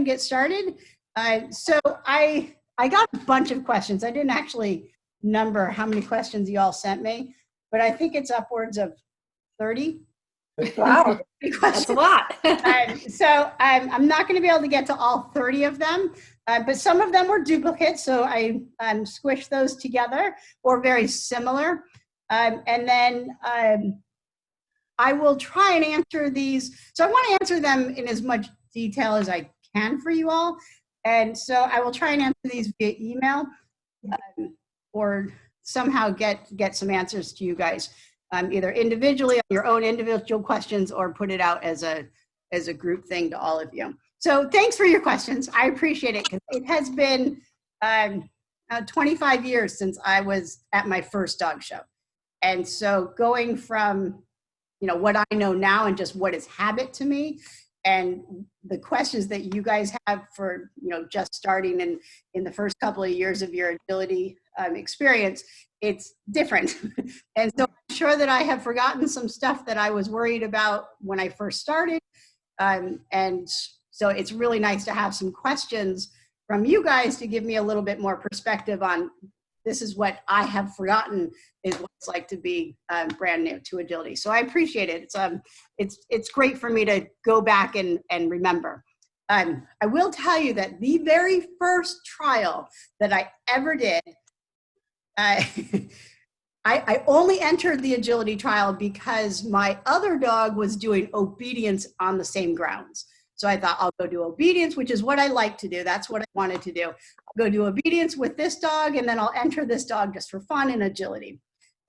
and get started. So I got a bunch of questions. I didn't actually number how many questions you all sent me, but I think it's upwards of 30. Wow, that's a lot. So I'm not going to be able to get to all 30 of them, but some of them were duplicates, so I squished those together, or very similar. And then I will try and answer these. So I want to answer them in as much detail as I can for you all. And so I will try and answer these via email, or somehow get some answers to you guys, either individually on your own individual questions, or put it out as a group thing to all of you. So thanks for your questions. I appreciate it, because it has been 25 years since I was at my first dog show. And so going from, what I know now and just what is habit to me, and the questions that you guys have for, just starting in the first couple of years of your agility experience, it's different. And so I'm sure that I have forgotten some stuff that I was worried about when I first started. And so it's really nice to have some questions from you guys to give me a little bit more perspective on, this is what I have forgotten is what it's like to be brand new to agility. So I appreciate it. It's great for me to go back and remember. I will tell you that the very first trial that I ever did, I only entered the agility trial because my other dog was doing obedience on the same grounds. So I thought, I'll go do obedience, which is what I like to do. That's what I wanted to do. I'll go do obedience with this dog, and then I'll enter this dog just for fun in agility.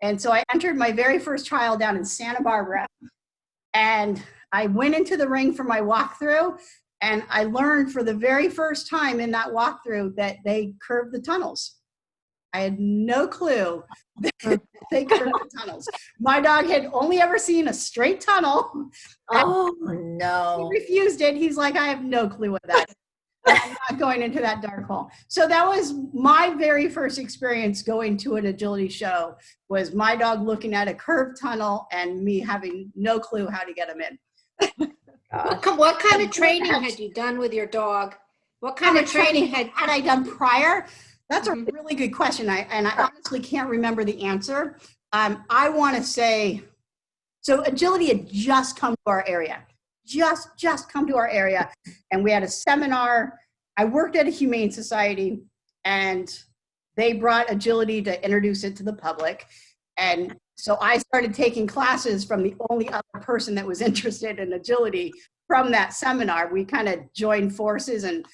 And so I entered my very first trial down in Santa Barbara, and I went into the ring for my walkthrough, and I learned for the very first time in that walkthrough that they curved the tunnels. I had no clue that they curved the tunnels. My dog had only ever seen a straight tunnel. Oh, no. He refused it. He's like, I have no clue what that is. I'm not going into that dark hole. So that was my very first experience going to an agility show, was my dog looking at a curved tunnel and me having no clue how to get him in. What kind of training had you done with your dog? What kind of training had I done prior? That's a really good question. I honestly can't remember the answer. I want to say, so agility had just come to our area, just come to our area. And we had a seminar. I worked at a humane society, and they brought agility to introduce it to the public. And so I started taking classes from the only other person that was interested in agility from that seminar. We kind of joined forces, and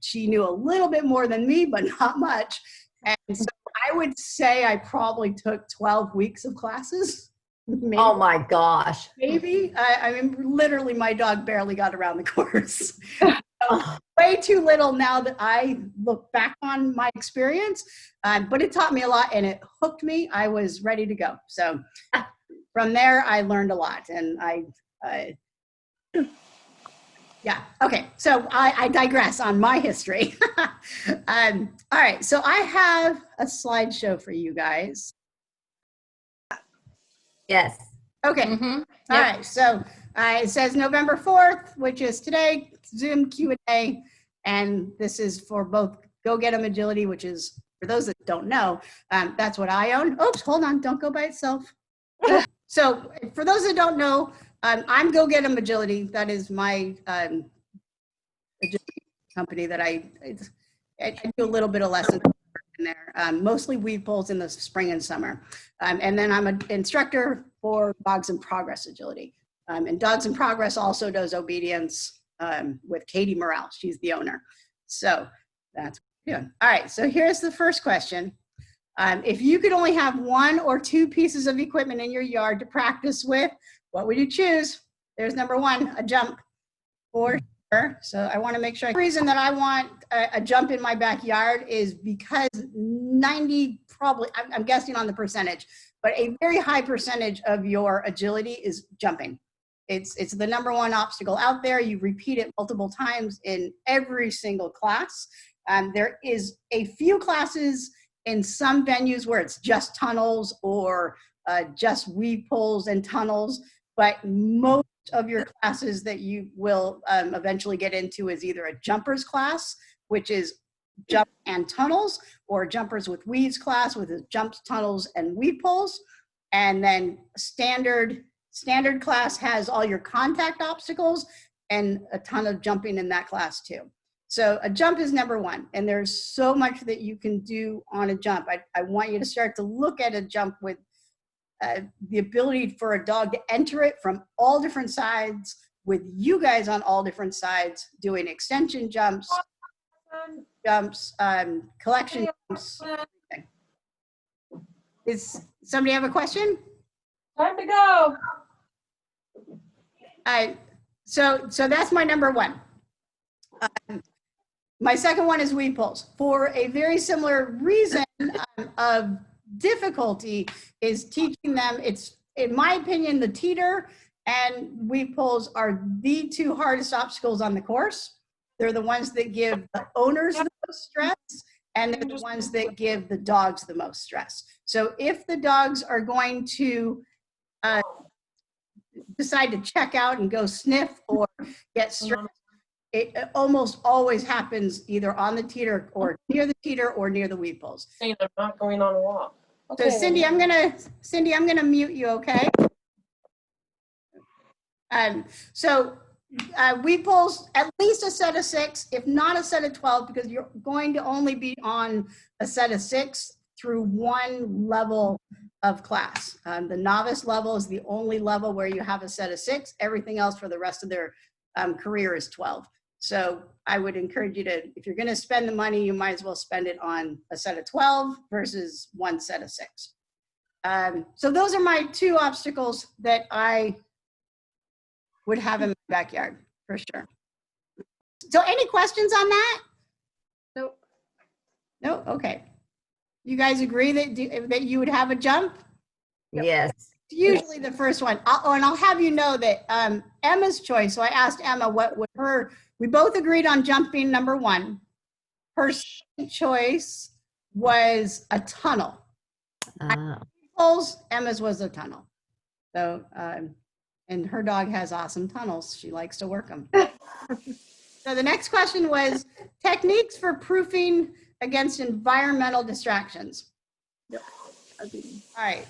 she knew a little bit more than me, but not much. And so I would say I probably took 12 weeks of classes. Maybe. Oh my gosh. Maybe. I mean, literally my dog barely got around the course. So, way too little now that I look back on my experience, but it taught me a lot and it hooked me. I was ready to go. So from there, I learned a lot, and yeah. Okay. So I digress on my history. All right. So I have a slideshow for you guys. Yes. Okay. Mm-hmm. All right. So it says November 4th, which is today, Zoom Q&A. And this is for both Go Get 'em Agility, which is, for those that don't know, that's what I own. Oops, hold on. Don't go by itself. So for those that don't know, I'm Go Get 'em Agility. That is my agility company that I do a little bit of lessons in there, mostly weed pulls in the spring and summer. And then I'm an instructor for Dogs in Progress Agility. And Dogs in Progress also does obedience with Katie Morrell. She's the owner. So that's what we're doing. All right, so here's the first question. If you could only have 1 or 2 pieces of equipment in your yard to practice with, what would you choose? There's number 1, a jump, for sure. So I want to make sure. The reason that I want a jump in my backyard is because 90, probably, I'm guessing on the percentage, but a very high percentage of your agility is jumping. It's the number 1 obstacle out there. You repeat it multiple times in every single class. There is a few classes in some venues where it's just tunnels or just weed pulls and tunnels, but most of your classes that you will eventually get into is either a jumpers class, which is jump and tunnels, or jumpers with weaves class with jumps, tunnels, and weave pulls. And then standard class has all your contact obstacles and a ton of jumping in that class too. So a jump is number one, and there's so much that you can do on a jump. I want you to start to look at a jump with the ability for a dog to enter it from all different sides, with you guys on all different sides, doing extension jumps, collection jumps. Everything. Does somebody have a question? Time to go. So that's my number one. My second one is weave pulls, for a very similar reason of difficulty, is teaching them. It's, in my opinion, the teeter and weave pulls are the two hardest obstacles on the course. They're the ones that give the owners the most stress, and they're the ones that give the dogs the most stress. So if the dogs are going to decide to check out and go sniff or get stressed, it almost always happens either on the teeter or near the teeter or near the weave pulls. I'm not going on a walk. Okay, so Cindy, I'm gonna mute you, okay? So weave pulls, at least a set of 6, if not a set of 12, because you're going to only be on a set of 6 through one level of class. The novice level is the only level where you have a set of 6. Everything else for the rest of their career is 12. So I would encourage you to, if you're going to spend the money, you might as well spend it on a set of 12 versus one set of 6. So those are my 2 obstacles that I would have in my backyard for sure. So any questions on that? Nope. No? Okay. You guys agree that you would have a jump? Yes. It's usually the first one. And I'll have you know that Emma's choice, so I asked Emma what would we both agreed on jumping number 1. Her second choice was a tunnel. Emma's was a tunnel. So, and her dog has awesome tunnels. She likes to work them. So the next question was techniques for proofing against environmental distractions. Yep. All right.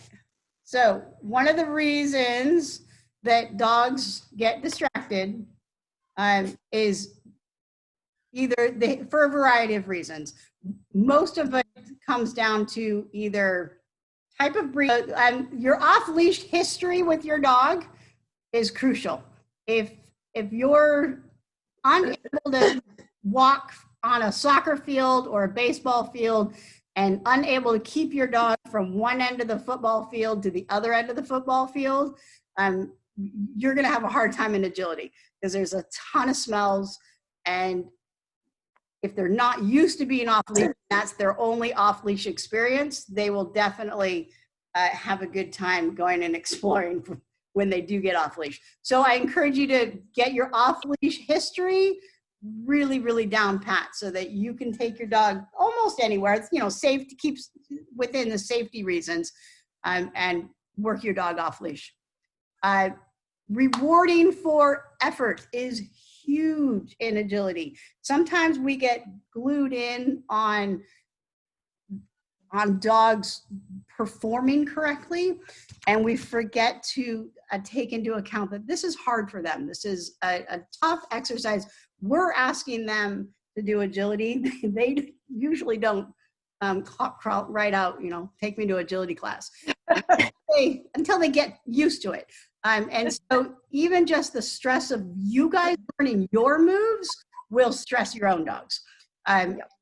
So one of the reasons that dogs get distracted is either for a variety of reasons. Most of it comes down to either type of breed. Your off-leash history with your dog is crucial. If you're unable to walk on a soccer field or a baseball field and unable to keep your dog from one end of the football field to the other end of the football field, you're going to have a hard time in agility, because there's a ton of smells, and if they're not used to being off leash, that's their only off leash experience, they will definitely have a good time going and exploring when they do get off leash. So I encourage you to get your off leash history really, really down pat, so that you can take your dog almost anywhere. It's, you know, safe, to keep within the safety reasons, and work your dog off leash. Rewarding for effort is huge in agility. Sometimes we get glued in on dogs performing correctly, and we forget to take into account that this is hard for them. This is a tough exercise. We're asking them to do agility. They usually don't crawl right out, you know, take me to agility class until they get used to it. And so even just the stress of you guys learning your moves will stress your own dogs.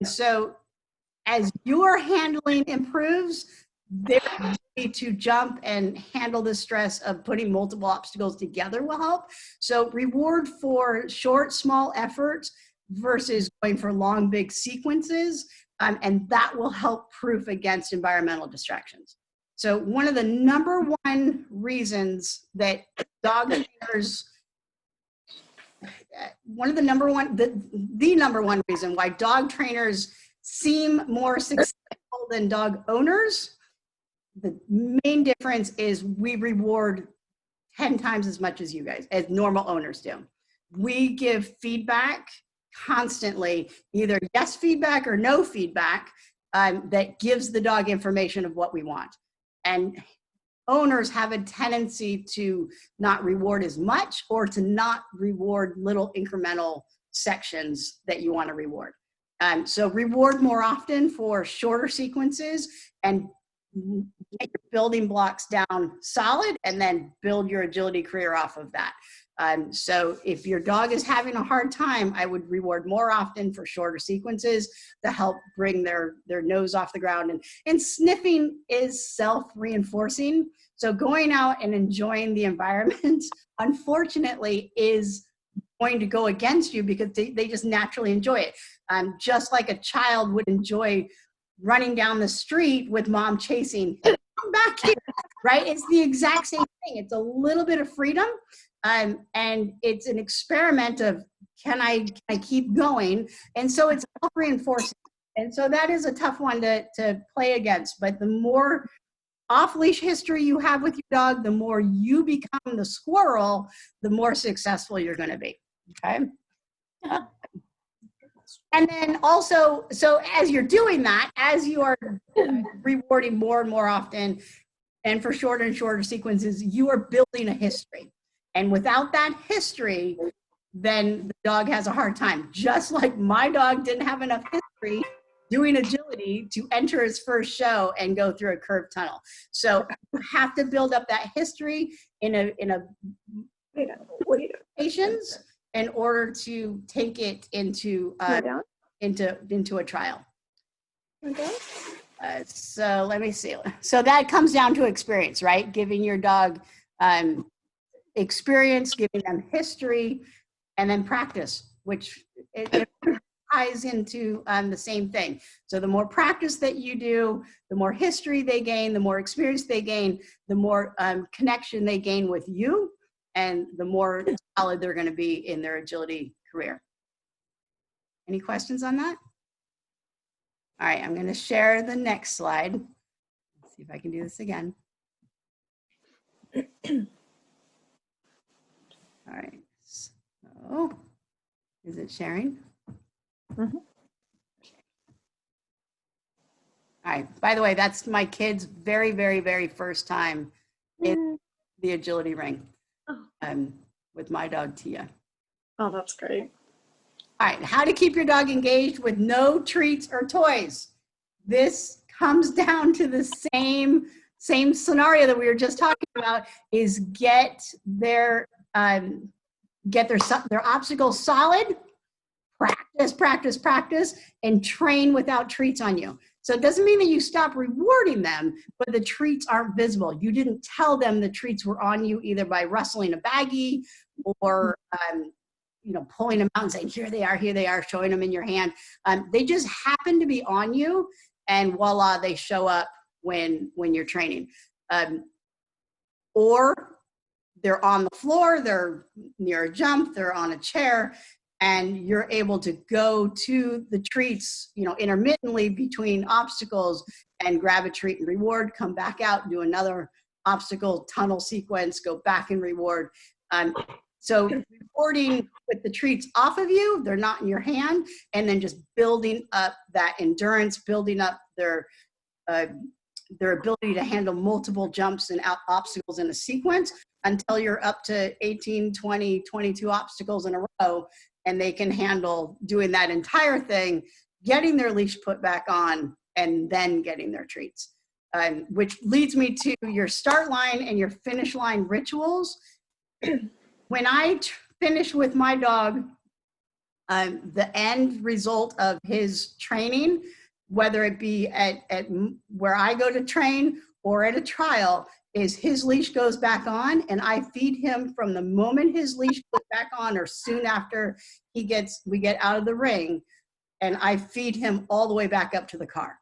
So as your handling improves, their ability to jump and handle the stress of putting multiple obstacles together will help. So reward for short, small efforts versus going for long, big sequences. And that will help proof against environmental distractions. So one of the number 1 reasons that dog trainers, the number 1 reason why dog trainers seem more successful than dog owners, the main difference is we reward 10 times as much as you guys, as normal owners do. We give feedback constantly, either yes feedback or no feedback, that gives the dog information of what we want. And owners have a tendency to not reward as much, or to not reward little incremental sections that you want to reward. So reward more often for shorter sequences, and get your building blocks down solid, and then build your agility career off of that. So if your dog is having a hard time, I would reward more often for shorter sequences to help bring their nose off the ground. And sniffing is self-reinforcing. So going out and enjoying the environment, unfortunately, is going to go against you, because they just naturally enjoy it. Just like a child would enjoy running down the street with mom chasing, hey, come back here, right? It's the exact same thing. It's a little bit of freedom. And it's an experiment of, can I keep going? And so it's self-reinforcing. And so that is a tough one to play against. But the more off-leash history you have with your dog, the more you become the squirrel, the more successful you're going to be. Okay. And then also, so as you're doing that, as you are rewarding more and more often, and for shorter and shorter sequences, you are building a history. And without that history, then the dog has a hard time. Just like my dog didn't have enough history doing agility to enter his first show and go through a curved tunnel. So you have to build up that history in a patience in order to take it into a trial. So let me see. So that comes down to experience, right? Giving your dog experience, giving them history, and then practice, which it ties into the same thing. So the more practice that you do, the more history they gain, the more experience they gain, the more connection they gain with you, and the more solid they're going to be in their agility career. Any questions on that? All right, I'm going to share the next slide. Let's see if I can do this again. All right, so is it sharing? Mm-hmm. All right, by the way, that's my kid's very, very, very first time in the agility ring with my dog, Tia. Oh, that's great. All right, how to keep your dog engaged with no treats or toys. This comes down to the same scenario that we were just talking about, is get their obstacles solid, practice, and train without treats on you. So it doesn't mean that you stop rewarding them, but the treats aren't visible. You didn't tell them the treats were on you, either by rustling a baggie or pulling them out and saying, here they are, showing them in your hand. They just happen to be on you, and voila, they show up when you're training. Or they're on the floor, they're near a jump, they're on a chair, and you're able to go to the treats, intermittently between obstacles, and grab a treat and reward, come back out, do another obstacle tunnel sequence, go back and reward. So rewarding with the treats off of you, they're not in your hand, and then just building up that endurance, building up their ability to handle multiple jumps and obstacles in a sequence until you're up to 18, 20, 22 obstacles in a row, and they can handle doing that entire thing, getting their leash put back on, and then getting their treats. Which leads me to your start line and your finish line rituals. When I finish with my dog, the end result of his training, whether it be at where I go to train or at a trial, is his leash goes back on, and I feed him from the moment his leash goes back on, or soon after we get out of the ring, and I feed him all the way back up to the car,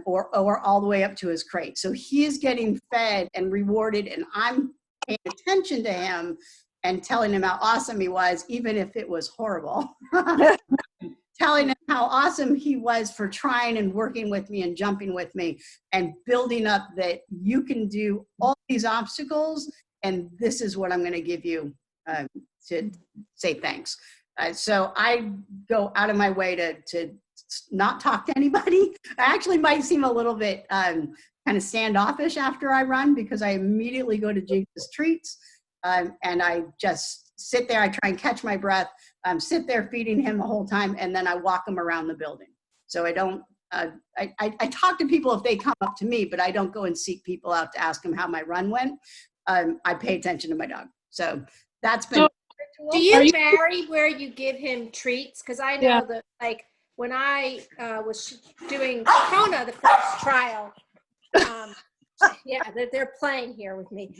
or all the way up to his crate. So he is getting fed and rewarded, and I'm paying attention to him and telling him how awesome he was, even if it was horrible. Telling him how awesome he was for trying and working with me and jumping with me, and building up that you can do all these obstacles and this is what I'm going to give you to say thanks. So I go out of my way to not talk to anybody. I actually might seem a little bit kind of standoffish after I run, because I immediately go to Jinx's treats, and I just sit there. I try and catch my breath, sit there feeding him the whole time, and then I walk him around the building. So I don't, I talk to people if they come up to me, but I don't go and seek people out to ask them how my run went. I pay attention to my dog. So that's been. Do you vary where you give him treats? Because I know that, like, when I was doing Kona, the first trial, they're playing here with me.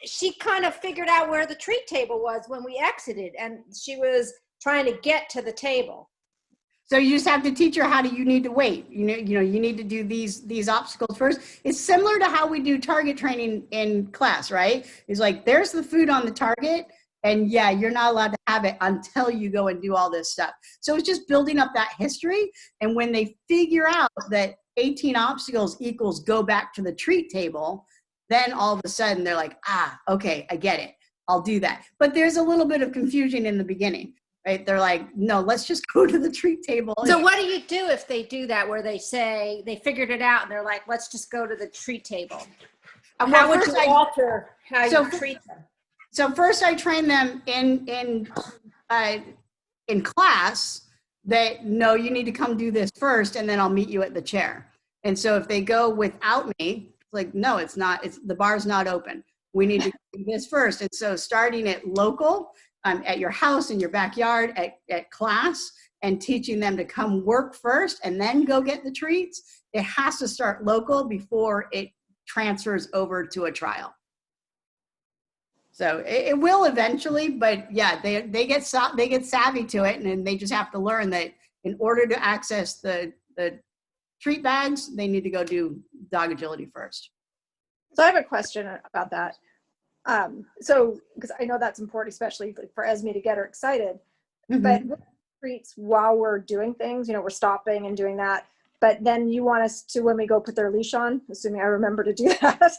She kind of figured out where the treat table was when we exited, and she was trying to get to the table. So you just have to teach her how you need to wait. You need to do these obstacles first. It's similar to how we do target training in class, right? It's like, there's the food on the target, and yeah, you're not allowed to have it until you go and do all this stuff. So it's just building up that history. And when they figure out that 18 obstacles equals go back to the treat table, then all of a sudden they're like, okay, I get it. I'll do that. But there's a little bit of confusion in the beginning, right? They're like, no, let's just go to the treat table. So what do you do if they do that, where they say they figured it out and they're like, let's just go to the treat table? How would you alter how you treat them? So first I train them in class that, no, you need to come do this first, and then I'll meet you at the chair. And so if they go without me, it's like, no, it's not, the bar's not open. We need to do this first. And so starting at local, at your house, in your backyard, at class, and teaching them to come work first and then go get the treats, it has to start local before it transfers over to a trial. So it will eventually, but yeah, they get savvy to it, and then they just have to learn that in order to access the treat bags, they need to go do dog agility first. So I have a question about that. So, because I know that's important, especially for Esme to get her excited, but treats while we're doing things, we're stopping and doing that. But then you want us to, when we go put their leash on, assuming I remember to do that,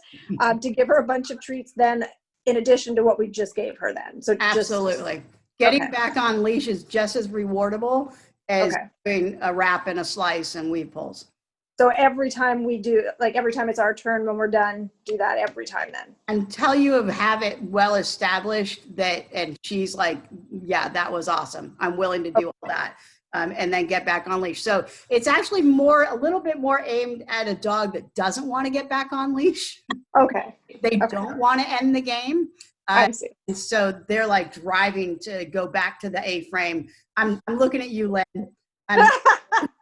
to give her a bunch of treats then, in addition to what we just gave her then. So absolutely. Getting back on leash is just as rewardable as doing a wrap and a slice and weave pulls. So every time we do, like every time it's our turn when we're done, do that every time then? Until you have it well established that, and she's like, yeah, that was awesome. I'm willing to do all that. And then get back on leash. So it's actually a little bit more aimed at a dog that doesn't want to get back on leash. Okay. They don't want to end the game. I see. So they're like driving to go back to the A-frame. I'm looking at you, Lynn. I was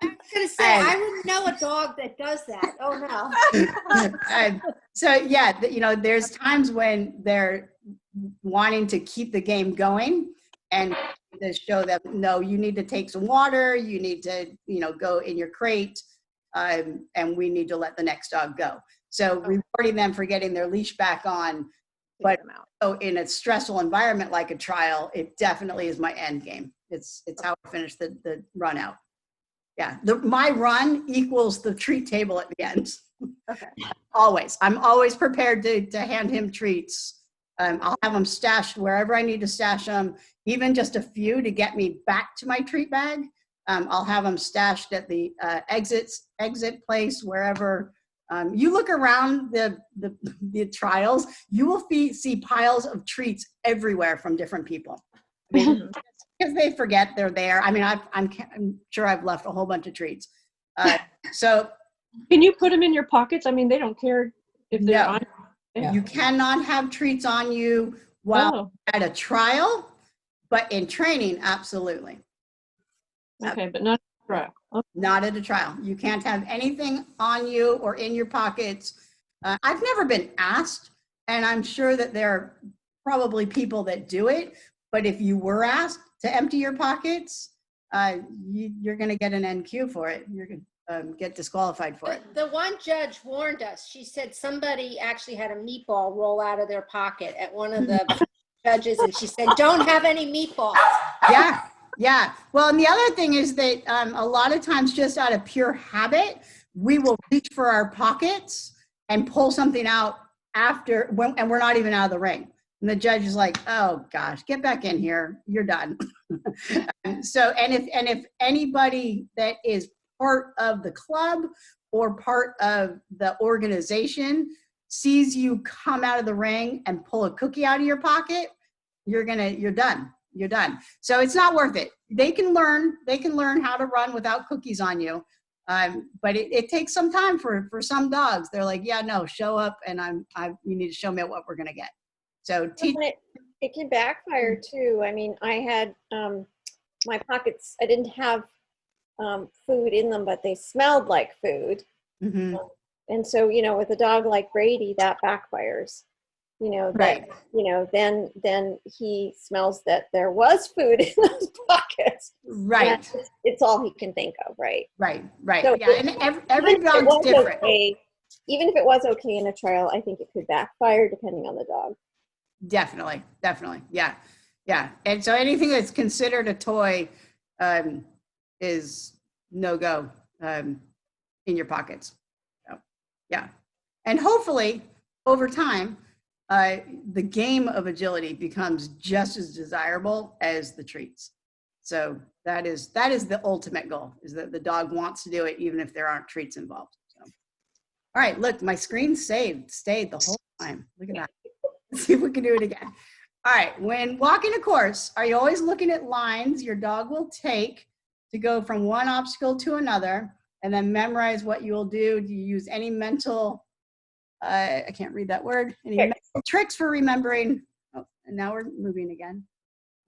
going to say, I wouldn't know a dog that does that. Oh, no. So, yeah, there's times when they're wanting to keep the game going and to show them, no, you need to take some water, you need to, go in your crate, and we need to let the next dog go. So rewarding them for getting their leash back on, but so in a stressful environment like a trial, it definitely is my end game. It's how I finish the run out. Yeah, my run equals the treat table at the end. Okay. Always. I'm always prepared to hand him treats. I'll have them stashed wherever I need to stash them, even just a few to get me back to my treat bag. I'll have them stashed at the exit place, wherever. You look around the trials, you will see piles of treats everywhere from different people. Because they forget they're there. I mean, I'm sure I've left a whole bunch of treats. So, can you put them in your pockets? I mean, they don't care if they're on. You cannot have treats on you while at a trial, but in training, absolutely. Okay, but not at a trial. Okay. Not at a trial. You can't have anything on you or in your pockets. I've never been asked, and I'm sure that there are probably people that do it, but if you were asked to empty your pockets, you're going to get an NQ for it. You're going to get disqualified for it. The one judge warned us. She said somebody actually had a meatball roll out of their pocket at one of the judges, and she said, don't have any meatballs. Yeah. Well, and the other thing is that a lot of times, just out of pure habit, we will reach for our pockets and pull something out after, and we're not even out of the ring. And the judge is like, oh gosh, get back in here. You're done. So, and if anybody that is part of the club or part of the organization sees you come out of the ring and pull a cookie out of your pocket, you're done. You're done. So it's not worth it. They can learn how to run without cookies on you. But it takes some time for some dogs. They're like, yeah, no, show up and you need to show me what we're going to get. So it can backfire too. I mean, I had my pockets, I didn't have food in them, but they smelled like food. Mm-hmm. And so, with a dog like Brady, that backfires. Right. Then he smells that there was food in those pockets. Right. It's all he can think of, right? Right. So yeah, and every dog's different. Okay, even if it was okay in a trial, I think it could backfire depending on the dog. Definitely. Yeah. And so anything that's considered a toy is no go in your pockets. So, yeah. And hopefully over time, the game of agility becomes just as desirable as the treats. So that is the ultimate goal, is that the dog wants to do it even if there aren't treats involved. So, all right, look, my screen stayed the whole time. Look at that. Let's see if we can do it again. All right, when walking a course, are you always looking at lines your dog will take to go from one obstacle to another, and then memorize what you will do? Do you use any mental, I can't read that word, any mental tricks for remembering? Oh, and now we're moving again.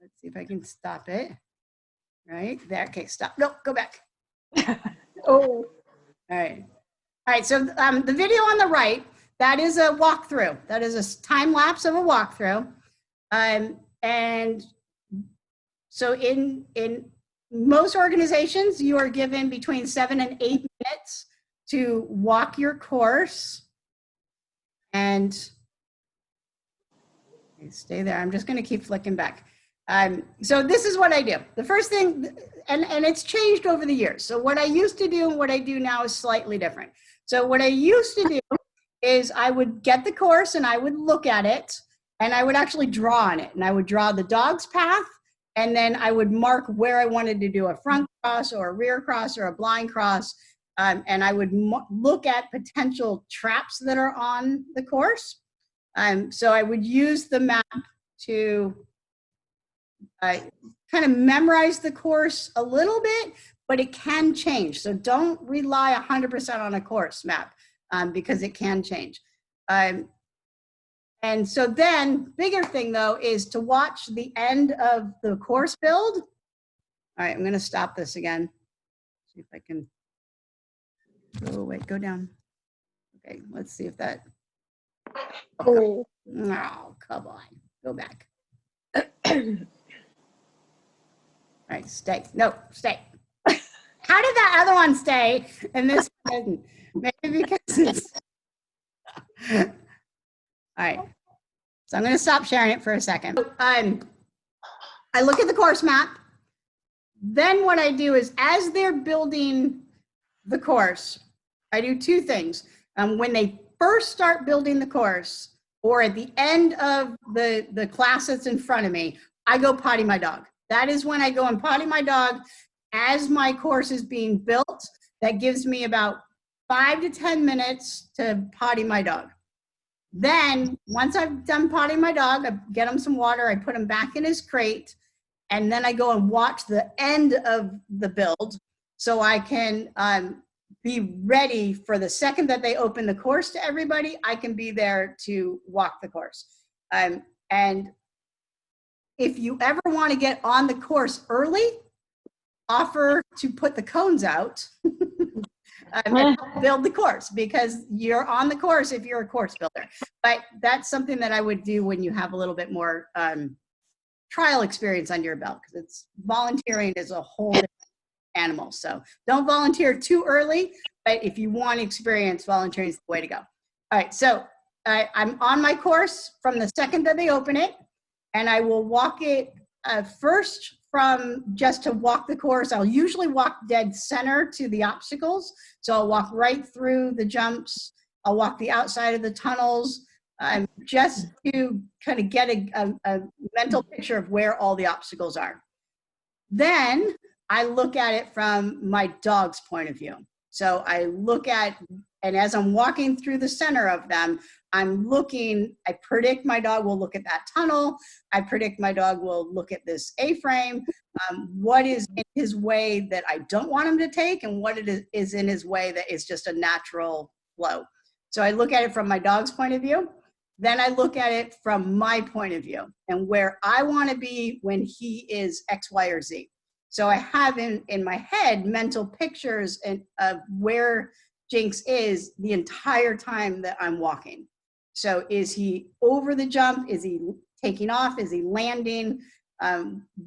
Let's see if I can stop it. Right there. Okay, stop. No, go back. Oh, All right. So the video on the right, that is a walkthrough. That is a time lapse of a walkthrough. And so in most organizations, you are given between 7 and 8 minutes to walk your course. And stay there. I'm just going to keep flicking back. So this is what I do. The first thing, and it's changed over the years. So what I used to do and what I do now is slightly different. So what I used to do is I would get the course and I would look at it and I would actually draw on it. And I would draw the dog's path, and then I would mark where I wanted to do a front cross or a rear cross or a blind cross. And I would look at potential traps that are on the course. So I would use the map to kind of memorize the course a little bit, but it can change. So don't rely 100% on a course map because it can change. And so then, bigger thing though, is to watch the end of the course build. All right, I'm gonna stop this again. See if I can, oh wait, go down. Okay, let's see if that, oh, come on, go back. All right, stay, no, stay. How did that other one stay and this one didn't? Maybe because it's, all right. So I'm going to stop sharing it for a second. I look at the course map. Then what I do is, as they're building the course, I do two things. When they first start building the course, or at the end of the class that's in front of me, I go potty my dog. That is when I go and potty my dog as my course is being built. That gives me about 5 to 10 minutes to potty my dog. Then once I've done potting my dog, I get him some water, I put him back in his crate, and then I go and watch the end of the build so I can be ready for the second that they open the course to everybody. I can be there to walk the course. And if you ever want to get on the course early, offer to put the cones out and build the course, because you're on the course if you're a course builder. But that's something that I would do when you have a little bit more trial experience under your belt, because it's volunteering is a whole different animal. So don't volunteer too early, but if you want experience, volunteering is the way to go. All right, so I'm on my course from the second that they open it, and I will walk it first from just to walk the course. I'll usually walk dead center to the obstacles. So I'll walk right through the jumps. I'll walk the outside of the tunnels. just to kind of get a mental picture of where all the obstacles are. Then I look at it from my dog's point of view. So I look at, and as I'm walking through the center of them, I'm looking, I predict my dog will look at that tunnel. I predict my dog will look at this A-frame. What is in his way that I don't want him to take, and what it is in his way that is just a natural flow. So I look at it from my dog's point of view. Then I look at it from my point of view and where I want to be when he is X, Y, or Z. So I have in my head mental pictures of where Jinx is the entire time that I'm walking. So is he over the jump? Is he taking off? Is he landing?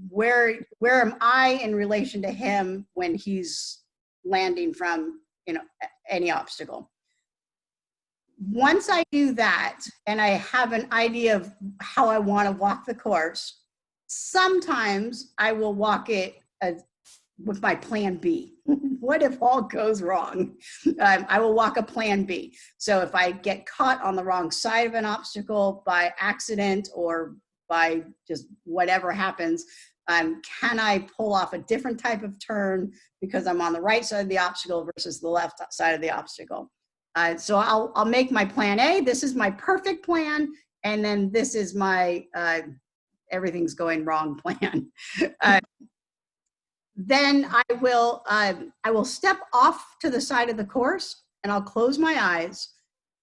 Where am I in relation to him when he's landing from, you know, any obstacle? Once I do that and I have an idea of how I want to walk the course, sometimes I will walk it with my plan B. What if all goes wrong? I will walk a plan B. So if I get caught on the wrong side of an obstacle by accident or by just whatever happens, can I pull off a different type of turn because I'm on the right side of the obstacle versus the left side of the obstacle? So I'll make my plan A. This is my perfect plan. And then this is my everything's going wrong plan. Then I will step off to the side of the course and I'll close my eyes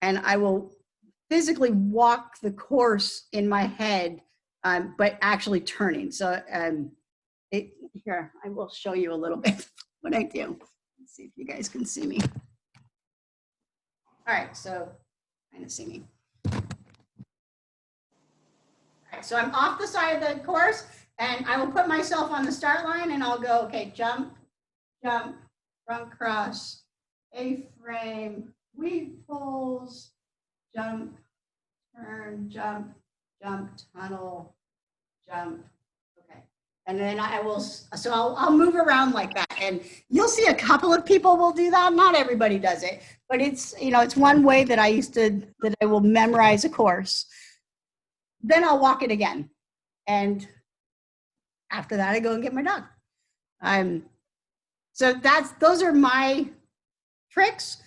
and I will physically walk the course in my head, but actually turning. So here, I will show you a little bit what I do. Let's see if you guys can see me. All right, so kind of see me. All right, so I'm off the side of the course and I will put myself on the start line and I'll go, okay, jump, jump, front cross, A-frame, weave pulls, jump, turn, jump, jump, tunnel, jump. Okay. And then I will, so I'll move around like that. And you'll see a couple of people will do that. Not everybody does it, but it's, you know, it's one way that that I will memorize a course. Then I'll walk it again. And after that, I go and get my dog. So those are my tricks.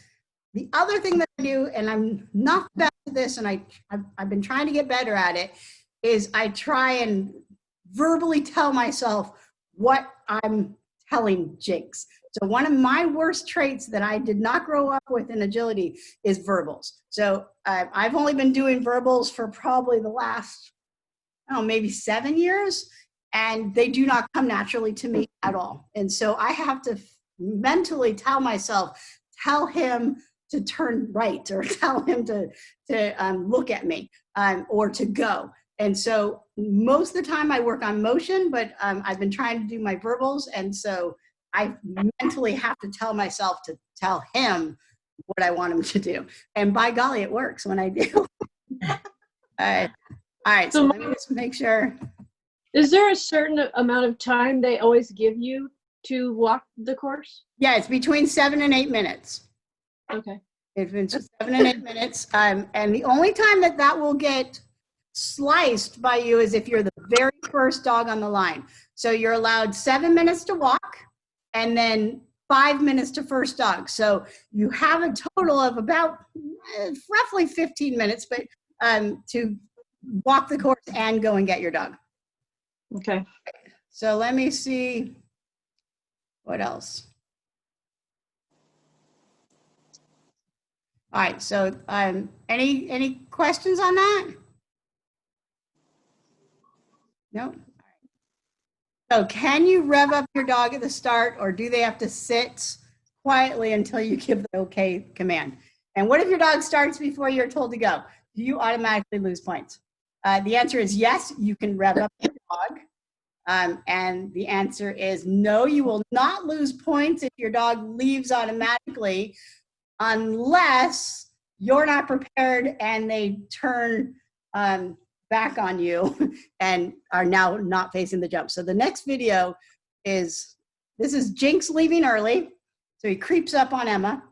The other thing that I do, and I'm not the best at this, and I've been trying to get better at it, is I try and verbally tell myself what I'm telling Jinx. So one of my worst traits that I did not grow up with in agility is verbals. So I've only been doing verbals for probably the last, I don't know, maybe 7 years, and they do not come naturally to me at all. And so I have to mentally tell myself, tell him to turn right, or tell him to look at me, or to go. And so most of the time I work on motion, but I've been trying to do my verbals. And so I mentally have to tell myself to tell him what I want him to do. And by golly, it works when I do. All right, so let me just make sure. Is there a certain amount of time they always give you to walk the course? Yeah, it's between 7 and 8 minutes. Okay. It's been 7 and 8 minutes. And the only time that will get sliced by you is if you're the very first dog on the line. So you're allowed 7 minutes to walk and then 5 minutes to first dog. So you have a total of about roughly 15 minutes, but to walk the course and go and get your dog. Okay. So let me see what else. All right, so any questions on that? No? So can you rev up your dog at the start, or do they have to sit quietly until you give the okay command? And what if your dog starts before you're told to go? Do you automatically lose points? The answer is yes, you can rev up your dog. And the answer is no, you will not lose points if your dog leaves automatically, unless you're not prepared and they turn back on you and are now not facing the jump. So the next video this is Jinx leaving early. So he creeps up on Emma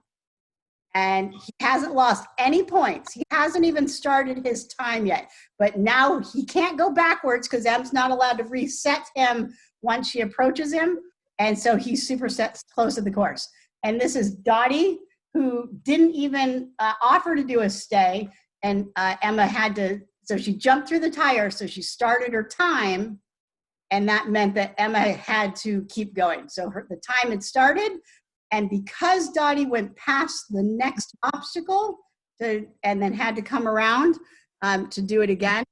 and he hasn't lost any points. He hasn't even started his time yet, but now he can't go backwards because Em's not allowed to reset him once she approaches him. And so he's supersets close to the course. And this is Dottie, who didn't even offer to do a stay. And Emma had to, so she jumped through the tire. So she started her time. And that meant that Emma had to keep going. So the time had started. And because Dottie went past the next obstacle and then had to come around to do it again,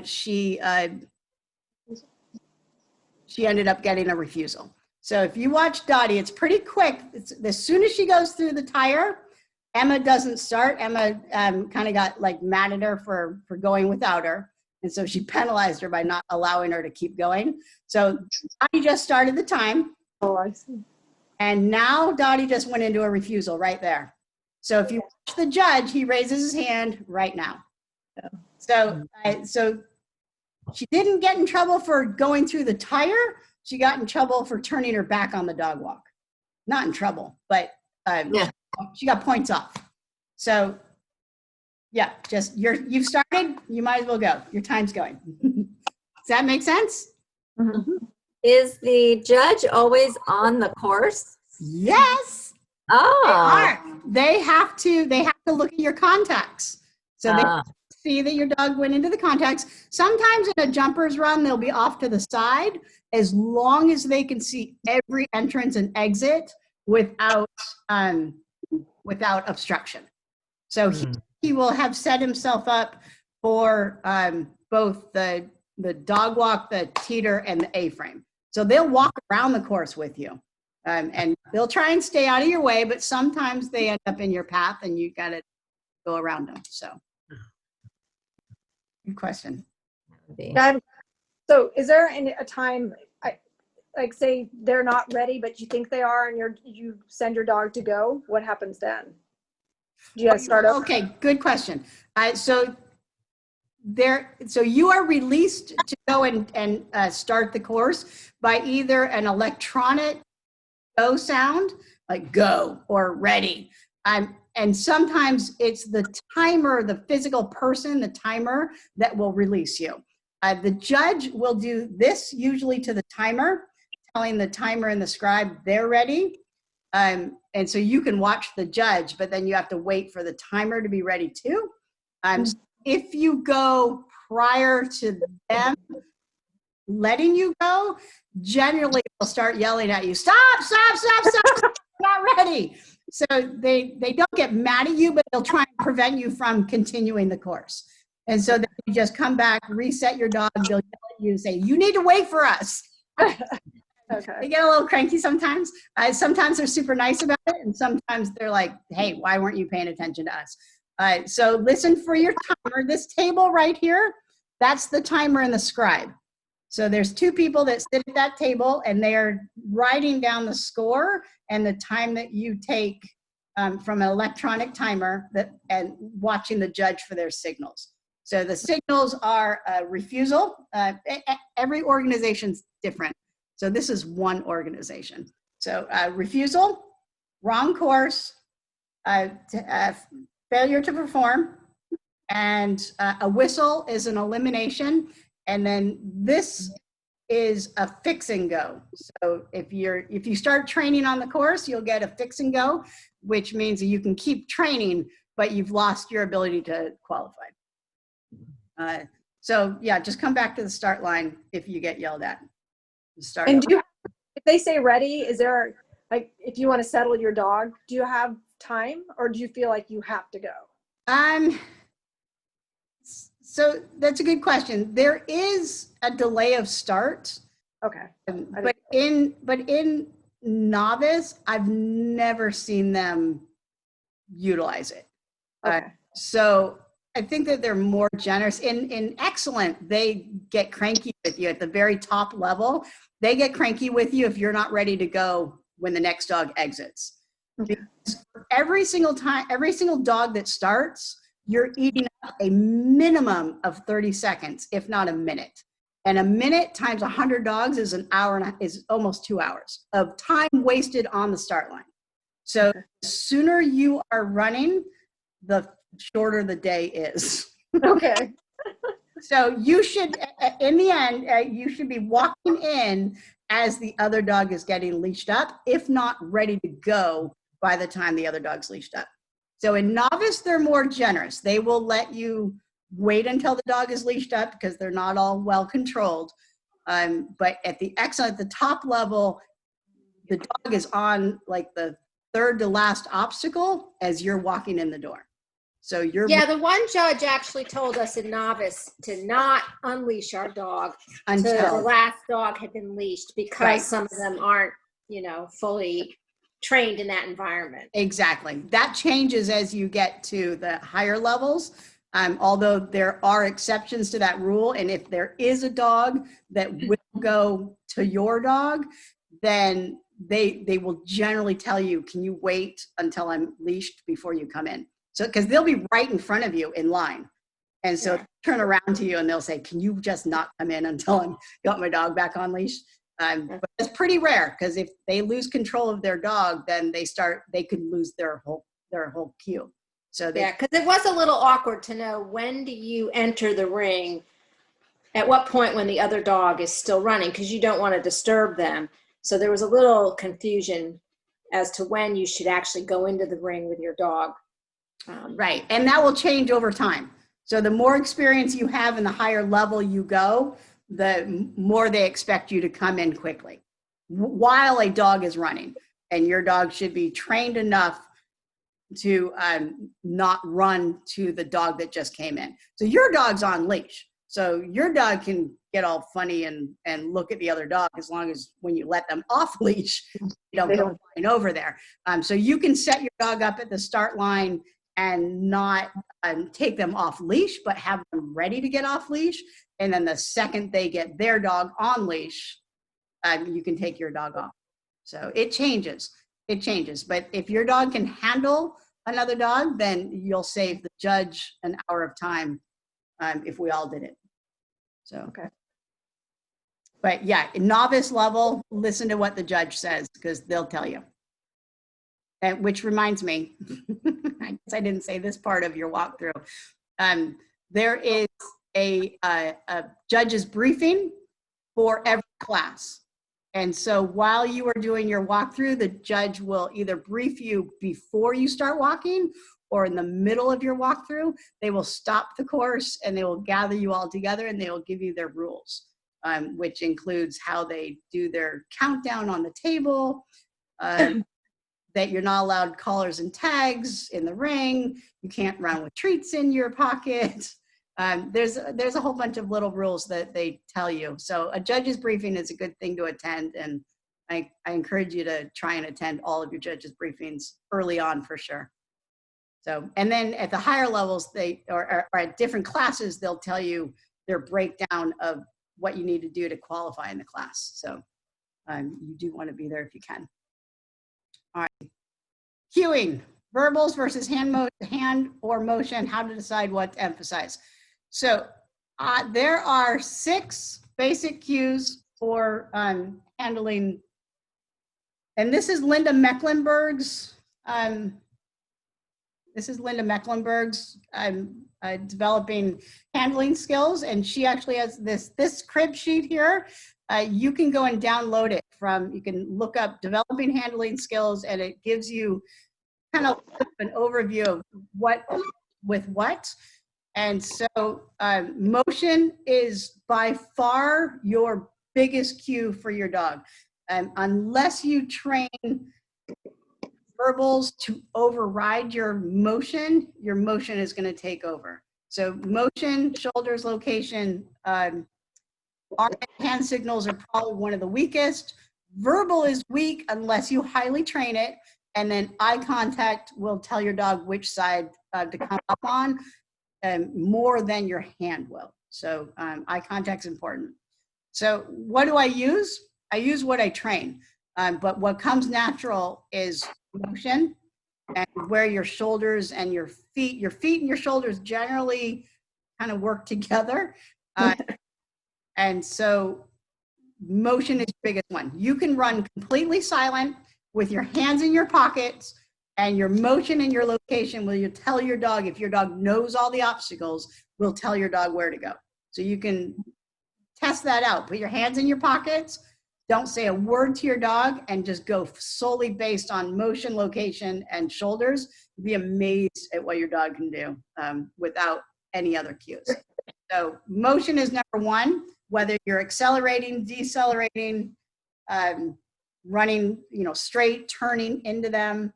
she ended up getting a refusal. So if you watch Dottie, it's pretty quick. As soon as she goes through the tire, Emma doesn't start. Emma kind of got like mad at her for going without her. And so she penalized her by not allowing her to keep going. So Dottie just started the time. Oh, I see. And now Dottie just went into a refusal right there. So if you watch the judge, he raises his hand right now. So she didn't get in trouble for going through the tire. She got in trouble for turning her back on the dog walk. Not in trouble, but she got points off. So yeah, just you've started, you might as well go. Your time's going. Does that make sense? Mm-hmm. Is the judge always on the course? Yes. Oh. They have to look at your contacts. So they see that your dog went into the contacts. Sometimes in a jumper's run, they'll be off to the side as long as they can see every entrance and exit without obstruction. So he will have set himself up for both the dog walk, the teeter, and the A-frame. So they'll walk around the course with you. And they'll try and stay out of your way, but sometimes they end up in your path and you got to go around them. So good question. So is there a time, like say they're not ready, but you think they are, and you send your dog to go? What happens then? Do you guys start over? Okay, good question. So you are released to go and start the course by either an electronic go sound, like go or ready. And sometimes it's the timer, the physical person, the timer that will release you. The judge will do this usually to the timer, telling the timer and the scribe they're ready. And so you can watch the judge, but then you have to wait for the timer to be ready too. So if you go prior to them letting you go, generally they'll start yelling at you, stop, not ready. So they don't get mad at you, but they'll try and prevent you from continuing the course. And so then you just come back, reset your dog, they'll yell at you and say, you need to wait for us. Okay. They get a little cranky sometimes. Sometimes they're super nice about it, and sometimes they're like, hey, why weren't you paying attention to us? So listen for your timer. This table right here, that's the timer and the scribe. So there's two people that sit at that table, and they are writing down the score and the time that you take from an electronic timer and watching the judge for their signals. So the signals are refusal. Every organization's different. So this is one organization. So refusal, wrong course, failure to perform, and a whistle is an elimination. And then this is a fix and go. So if you start training on the course, you'll get a fix and go, which means that you can keep training, but you've lost your ability to qualify. So yeah, just come back to the start line if you get yelled at. Start. And if they say ready, is there, like, if you want to settle your dog, do you have time, or do you feel like you have to go? So that's a good question. There is a delay of start. Okay. But in novice, I've never seen them utilize it. Okay. So I think that they're more generous. In excellent, they get cranky with you at the very top level. They get cranky with you if you're not ready to go when the next dog exits. Okay. Because every single dog that starts, you're eating up a minimum of 30 seconds, if not a minute. And a minute times 100 dogs is an hour and is almost 2 hours of time wasted on the start line. So the sooner you are running, the shorter the day is. Okay. So you should, in the end, you should be walking in as the other dog is getting leashed up, if not ready to go by the time the other dog's leashed up. So in novice, they're more generous. They will let you wait until the dog is leashed up because they're not all well controlled. But at the excellent, the top level, the dog is on like the third to last obstacle as you're walking in the door. So you're Yeah, the one judge actually told us in novice to not unleash our dog until the until last dog had been leashed, because Right. some of them aren't, fully trained in that environment. exactly. That changes as you get to the higher levels. Although there are exceptions to that rule, and if there is a dog that will go to your dog, then they will generally tell you, can you wait until I'm leashed before you come in? So, because they'll be right in front of you in line. And so Yeah. turn around to you and they'll say, can you just not come in until I've got my dog back on leash? But it's pretty rare, because if they lose control of their dog, then they could lose their whole queue. So they, Yeah, because it was a little awkward to know, when do you enter the ring, at what point when the other dog is still running, because you don't want to disturb them. So there was a little confusion as to when you should actually go into the ring with your dog. right. And that will change over time. So the more experience you have and the higher level you go, the more they expect you to come in quickly while a dog is running. And your dog should be trained enough to not run to the dog that just came in. So your dog's on leash. So your dog can get all funny and look at the other dog, as long as when you let them off leash, you don't go flying over there. So you can set your dog up at the start line and not take them off leash, but have them ready to get off leash. And then the second they get their dog on leash, you can take your dog off. So it changes. It changes. But if your dog can handle another dog, then you'll save the judge an hour of time if we all did it. So, Okay. But yeah, novice level, listen to what the judge says, because they'll tell you. And which reminds me, I guess I didn't say this part of your walkthrough. There is a judge's briefing for every class. And so while you are doing your walkthrough, the judge will either brief you before you start walking or in the middle of your walkthrough. They will stop the course and they will gather you all together and they will give you their rules, which includes how they do their countdown on the table, that you're not allowed collars and tags in the ring. You can't run with treats in your pocket. There's a whole bunch of little rules that they tell you. So a judge's briefing is a good thing to attend. And I encourage you to try and attend all of your judge's briefings early on for sure. So, and then at the higher levels, or at different classes, they'll tell you their breakdown of what you need to do to qualify in the class. So you do want to be there if you can. All right. Cueing, verbals versus hand or motion, how to decide what to emphasize. So there are 6 basic cues for handling, and this is Linda Mecklenburg's, developing handling skills, and she actually has this crib sheet here. You can go and download it you can look up developing handling skills, and it gives you kind of an overview of what with what. And so motion is by far your biggest cue for your dog. Unless you train verbals to override your motion is going to take over. So motion, shoulders, location, arm and hand signals are probably one of the weakest. Verbal is weak unless you highly train it. And then eye contact will tell your dog which side to come up on more than your hand will. So eye contact is important. So what do I use? I use what I train. But what comes natural is motion, and where your shoulders and your feet and your shoulders generally kind of work together. And so motion is the biggest one. You can run completely silent with your hands in your pockets And your motion and your location will you tell your dog, if your dog knows all the obstacles, will tell your dog where to go. So you can test that out. Put your hands in your pockets. Don't say a word to your dog and just go solely based on motion, location, and shoulders. You'd be amazed at what your dog can do without any other cues. So motion is number one, whether you're accelerating, decelerating, running, straight, turning into them.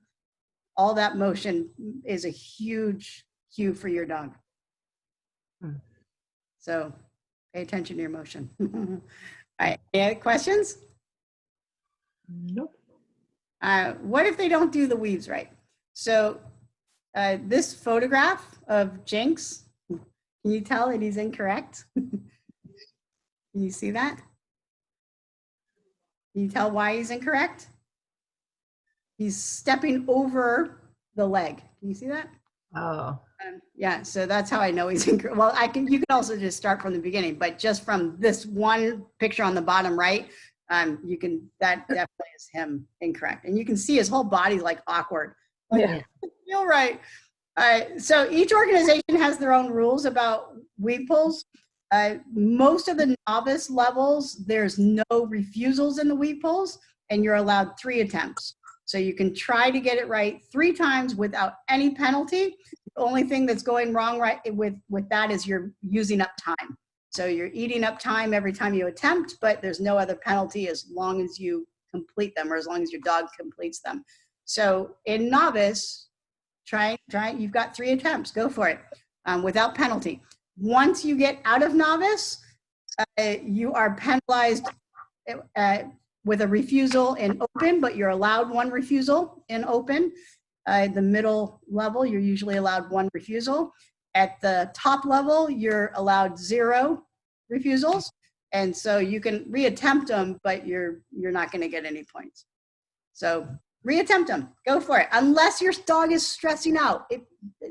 All that motion is a huge cue for your dog. So pay attention to your motion. All right, any other questions? Nope. What if they don't do the weaves right? So this photograph of Jinx, can you tell that he's incorrect? Can you see that? Can you tell why he's incorrect? He's stepping over the leg. Can you see that? Oh. Yeah, so that's how I know he's incorrect. Well, you can also just start from the beginning, but just from this one picture on the bottom right, that definitely is him incorrect. And you can see his whole body's like awkward. Like, Yeah. Feel right. So each organization has their own rules about weave pulls. Most of the novice levels, there's no refusals in the weave pulls, and you're allowed 3 attempts. So you can try to get it right 3 times without any penalty. The only thing that's going wrong with that is you're using up time. So you're eating up time every time you attempt, but there's no other penalty as long as you complete them or as long as your dog completes them. So in novice, try, you've got 3 attempts, go for it without penalty. Once you get out of novice, you are penalized with a refusal in open, but you're allowed 1 refusal in open. The middle level, you're usually allowed 1 refusal. At the top level, you're allowed 0 refusals. And so you can reattempt them, but you're not gonna get any points. So reattempt them, go for it, unless your dog is stressing out.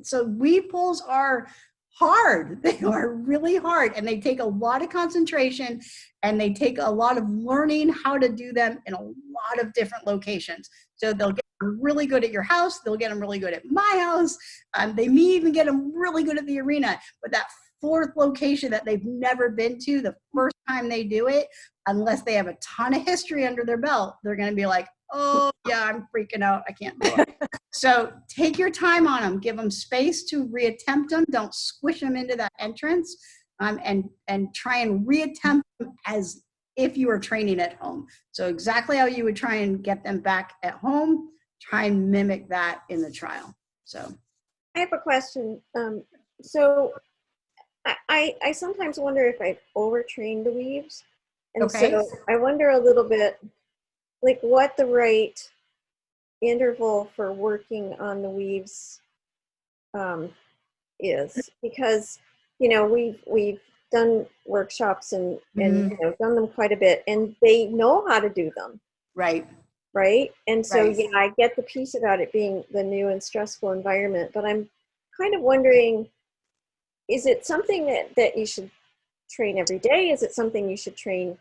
So weave pulls are hard. They are really hard, and they take a lot of concentration, and they take a lot of learning how to do them in a lot of different locations. So they'll get really good at your house. They'll get them really good at my house. They may even get them really good at the arena, but that 4th location that they've never been to, the first time they do it, unless they have a ton of history under their belt, they're going to be like, oh yeah, I'm freaking out. I can't do it. So take your time on them. Give them space to reattempt them. Don't squish them into that entrance, and try and reattempt them as if you were training at home. So exactly how you would try and get them back at home, try and mimic that in the trial. So I have a question. So I sometimes wonder if I've overtrained the weaves. And Okay. so I wonder a little bit, like what the right interval for working on the weaves is, because we've done workshops and done them quite a bit, and they know how to do them, right. And so Right. yeah, I get the piece about it being the new and stressful environment, but I'm kind of wondering, is it something that you should train every day? Is it something you should train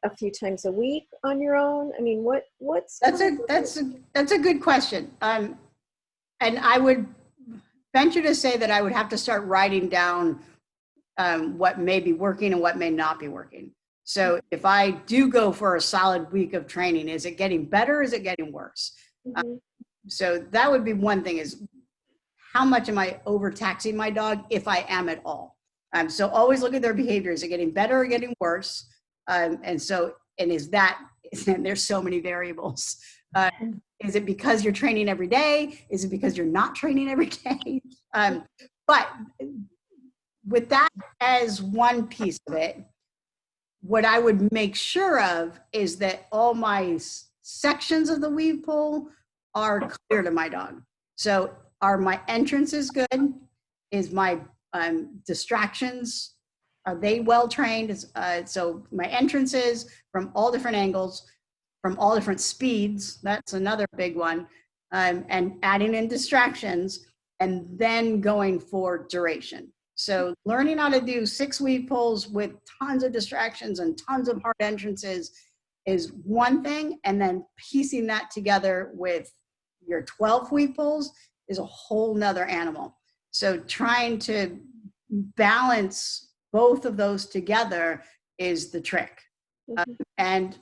a few times a week on your own? I mean, what's That's a good question. And I would venture to say that I would have to start writing down what may be working and what may not be working. So if I do go for a solid week of training, is it getting better? Or is it getting worse? So that would be one thing, is how much am I overtaxing my dog, if I am at all? So always look at their behavior. Is it getting better or getting worse? And there's so many variables. Is it because you're training every day? Is it because you're not training every day? But with that as one piece of it, what I would make sure of is that all my sections of the weave pull are clear to my dog. So are my entrances good? Is my distractions, are they well trained? So my entrances from all different angles, from all different speeds, that's another big one, and adding in distractions, and then going for duration. So learning how to do 6 weave pulls with tons of distractions and tons of hard entrances is one thing, and then piecing that together with your 12 weave pulls is a whole nother animal. So trying to balance both of those together is the trick. And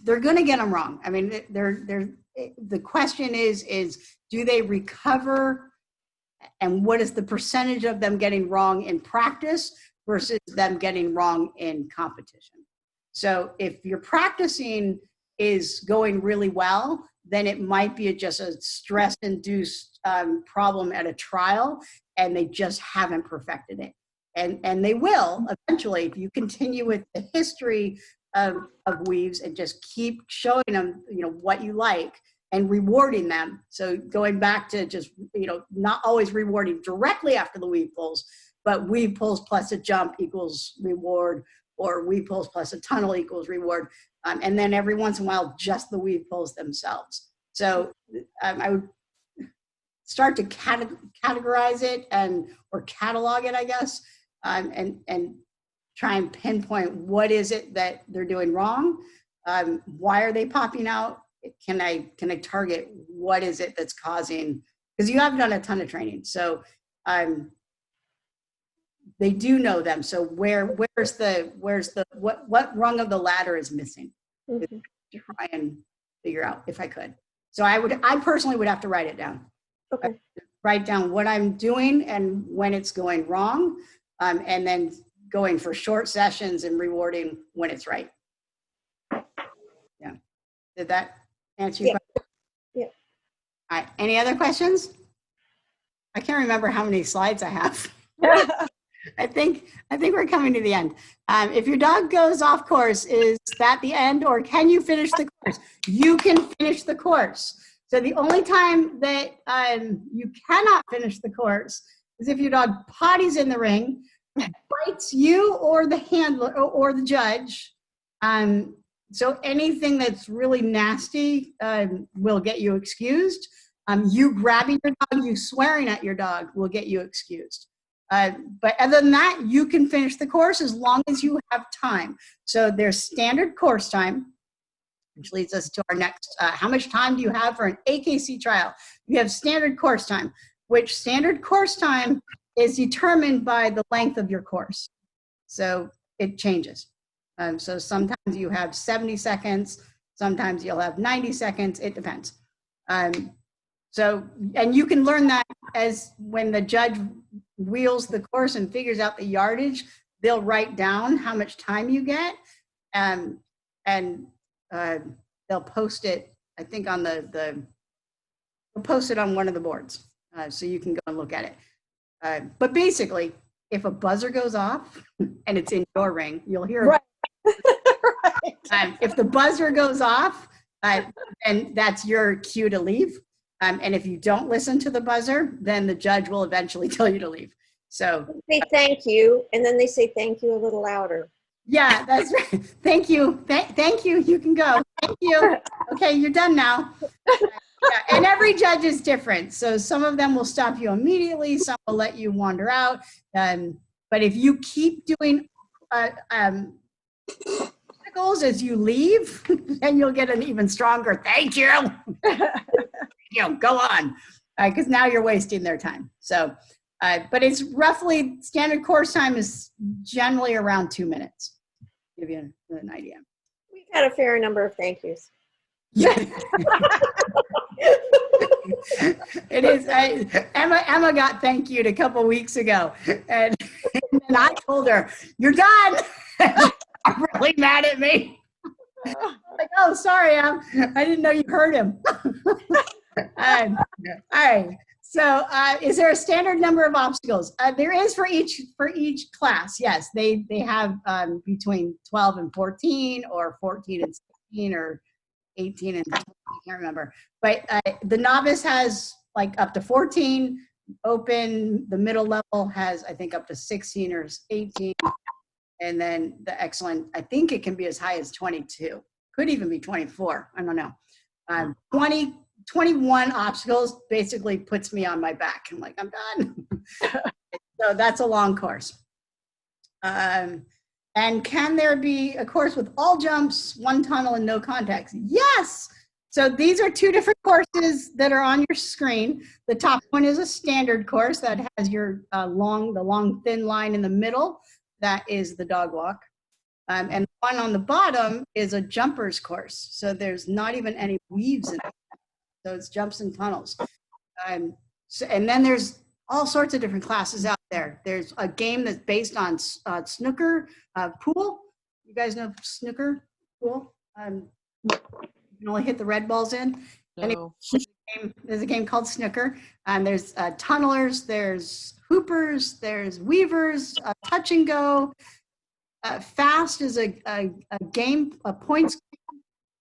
they're going to get them wrong. I mean, the question is do they recover, and what is the percentage of them getting wrong in practice versus them getting wrong in competition? So if your practicing is going really well, then it might be just a stress-induced problem at a trial, and they just haven't perfected it. And they will eventually, if you continue with the history of weaves and just keep showing them, what you like and rewarding them. So going back to just, not always rewarding directly after the weave pulls, but weave pulls plus a jump equals reward, or weave pulls plus a tunnel equals reward. And then every once in a while, just the weave pulls themselves. So I would start to categorize it or catalog it, I guess, and try and pinpoint what is it that they're doing wrong. Why are they popping out? Can I target what is it that's causing? Because you have done a ton of training, so they do know them. So where's what rung of the ladder is missing? Mm-hmm. To try and figure out if I could. So I personally would have to write it down. Okay. Write down what I'm doing and when it's going wrong, and then going for short sessions and rewarding when it's right. Yeah. Did that answer your question? Yeah. All right. Any other questions? I can't remember how many slides I have. I think we're coming to the end. If your dog goes off course, is that the end, or can you finish the course? You can finish the course. So the only time that you cannot finish the course is if your dog potties in the ring, bites you or the handler or the judge. So anything that's really nasty will get you excused. You grabbing your dog, you swearing at your dog will get you excused. But other than that, you can finish the course as long as you have time. So there's standard course time, which leads us to our next, how much time do you have for an AKC trial? You have standard course time, which standard course time is determined by the length of your course. So it changes. So sometimes you have 70 seconds, sometimes you'll have 90 seconds, it depends. So, and you can learn that as when the judge wheels the course and figures out the yardage, they'll write down how much time you get, and they'll post it, I think on they'll post it on one of the boards, so you can go and look at it. But basically, if a buzzer goes off and it's in your ring, you'll hear Right. it. If the buzzer goes off, then that's your cue to leave. And if you don't listen to the buzzer, then the judge will eventually tell you to leave. So Say thank you, and then they say thank you a little louder. yeah, that's right. Thank you. Thank you. You can go. Thank you. Okay, you're done now. Yeah, and every judge is different. So some of them will stop you immediately. Some will let you wander out. But if you keep doing obstacles as you leave, then you'll get an even stronger thank you. Go on, because now you're wasting their time. So, but it's roughly, standard course time is generally around 2 minutes. Give you an idea. We've had a fair number of thank yous. Yeah. It is. Emma got thank you a couple weeks ago, and I told her, "You're done." I'm really mad at me. Like, oh, sorry, I didn't know you heard him. All right. So, is there a standard number of obstacles? There is for each class. Yes, they have between 12 and 14, or 14 and 16, or 18 and 20, I can't remember. But the novice has like up to 14. Open, the middle level has, I think, up to 16 or 18. And then the excellent, I think it can be as high as 22. Could even be 24. I don't know. 21 obstacles basically puts me on my back. I'm like, I'm done. So that's a long course. And can there be a course with all jumps, one tunnel, and no contacts? Yes. So these are two different courses that are on your screen. The top one is a standard course that has your the long thin line in the middle. That is the dog walk. And the one on the bottom is a jumpers course. So there's not even any weaves in it. So it's jumps and tunnels. And then there's all sorts of different classes out there. There's a game that's based on snooker, pool. You guys know snooker, pool? You can only hit the red balls in. No. There's a game called snooker. And there's tunnelers, there's hoopers, there's weavers, touch and go. Fast is a game, a points